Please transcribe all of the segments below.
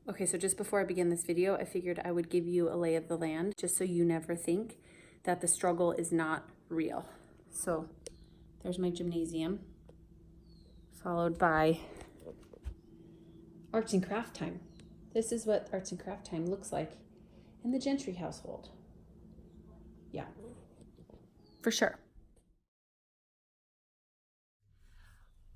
Okay, so just before I begin this video, I figured I would give you a lay of the land just so you never think that the struggle is not real. So there's my gymnasium, followed by arts and craft time. This is what arts and craft time looks like in the Gentry household. Yeah, for sure.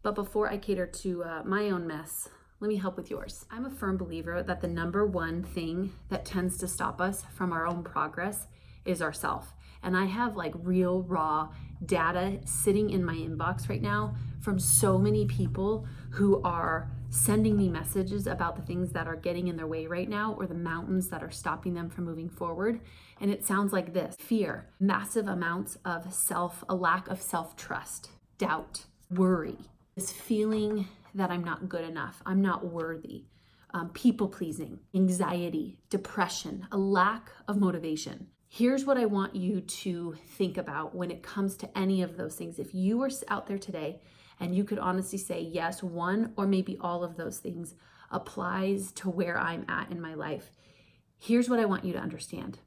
But before I cater to my own mess, let me help with yours. I'm a firm believer that the number one thing that tends to stop us from our own progress is ourself. And I have like real raw data sitting in my inbox right now from so many people who are sending me messages about the things that are getting in their way right now or the mountains that are stopping them from moving forward. And it sounds like this: fear, massive amounts of a lack of self-trust, doubt, worry, this feeling that I'm not good enough, I'm not worthy, people pleasing, anxiety, depression, a lack of motivation. Here's what I want you to think about when it comes to any of those things. If you were out there today and you could honestly say, yes, one or maybe all of those things applies to where I'm at in my life, here's what I want you to understand.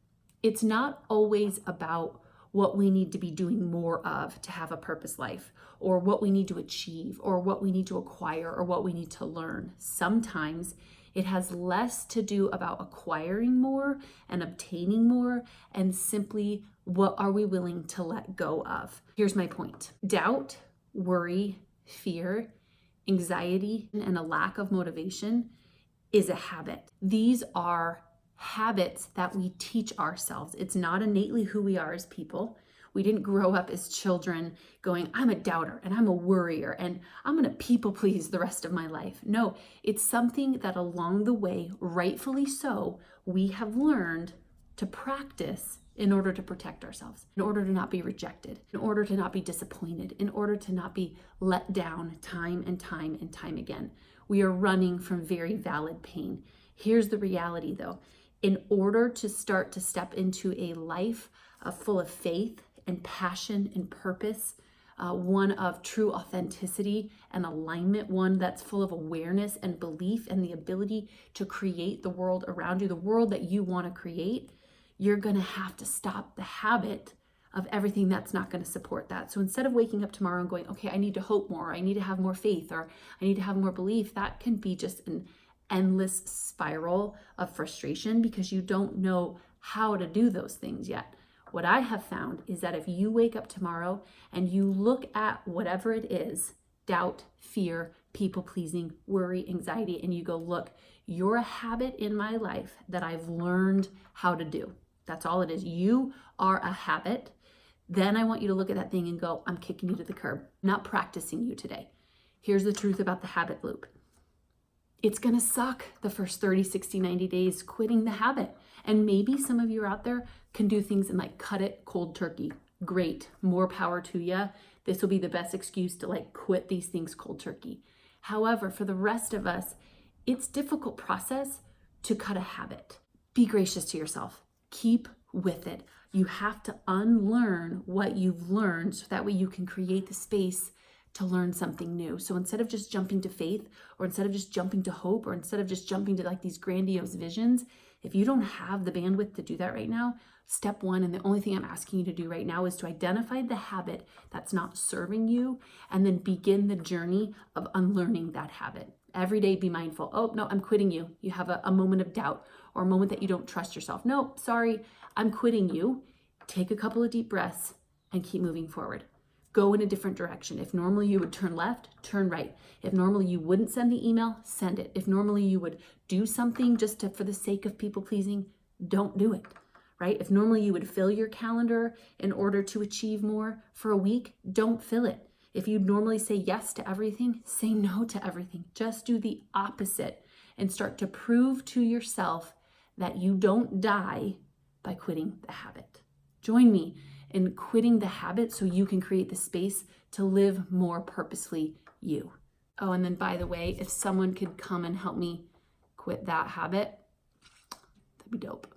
It's not always about what we need to be doing more of to have a purpose life, or what we need to achieve, or what we need to acquire, or what we need to learn. Sometimes it has less to do about acquiring more and obtaining more, and simply what are we willing to let go of. Here's my point. Doubt, worry, fear, anxiety, and a lack of motivation is a habit. These are habits that we teach ourselves. It's not innately who we are as people. We didn't grow up as children going, I'm a doubter and I'm a worrier and I'm going to people please the rest of my life. No, it's something that along the way, rightfully so, we have learned to practice in order to protect ourselves, in order to not be rejected, in order to not be disappointed, in order to not be let down time and time and time again. We are running from very valid pain. Here's the reality though. In order to start to step into a life full of faith and passion and purpose, one of true authenticity and alignment, one that's full of awareness and belief and the ability to create the world around you, the world that you want to create, you're going to have to stop the habit of everything that's not going to support that. So instead of waking up tomorrow and going, okay, I need to hope more, I need to have more faith, or I need to have more belief, that can be just an endless spiral of frustration because you don't know how to do those things yet. What I have found is that if you wake up tomorrow and you look at whatever it is, doubt, fear, people pleasing, worry, anxiety, and you go, look, you're a habit in my life that I've learned how to do. That's all it is. You are a habit. Then I want you to look at that thing and go, I'm kicking you to the curb, not practicing you today. Here's the truth about the habit loop. It's going to suck the first 30, 60, 90 days quitting the habit. And maybe some of you out there can do things and like cut it cold turkey. Great. More power to you. This will be the best excuse to like quit these things cold turkey. However, for the rest of us, it's a difficult process to cut a habit. Be gracious to yourself. Keep with it. You have to unlearn what you've learned so that way you can create the space to learn something new. So instead of just jumping to faith, or instead of just jumping to hope, or instead of just jumping to like these grandiose visions, if you don't have the bandwidth to do that right now, step one, and the only thing I'm asking you to do right now is to identify the habit that's not serving you, and then begin the journey of unlearning that habit. Every day be mindful. Oh, no, I'm quitting you. You have a moment of doubt or a moment that you don't trust yourself. No, sorry, I'm quitting you. Take a couple of deep breaths and keep moving forward. Go in a different direction. If normally you would turn left, turn right. If normally you wouldn't send the email, send it. If normally you would do something just for the sake of people pleasing, don't do it, right? If normally you would fill your calendar in order to achieve more for a week, don't fill it. If you'd normally say yes to everything, say no to everything. Just do the opposite and start to prove to yourself that you don't die by quitting the habit. Join me in quitting the habit so you can create the space to live more purposefully you. Oh, and then by the way, if someone could come and help me quit that habit, that'd be dope.